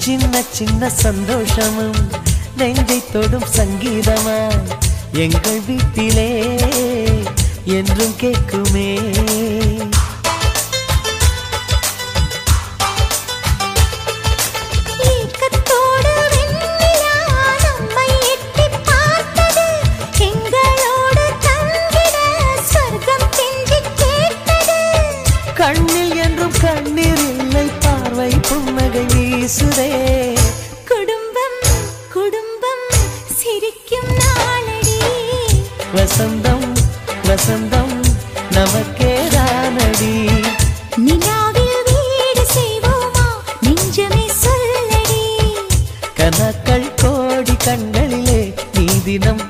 சின்ன சின்ன சந்தோஷமும் நெஞ்சை தொடும் சங்கீதமாய் எங்கள் வீட்டிலே என்றும் கேட்குமே. கண்ணில் என்றும் கண்ணீர் இல்லை, பார்வை புன்னகை வீசுதே. குடும்பம் குடும்பம் சிரிக்கும் நாளடி, வசந்தம் வசந்தம் நமக்கேதானடி. நிலாவில் வீடு செய்வோமா நெஞ்சமே சொல்லடி. கனக்கள் கோடி கண்களிலே நீ தினம்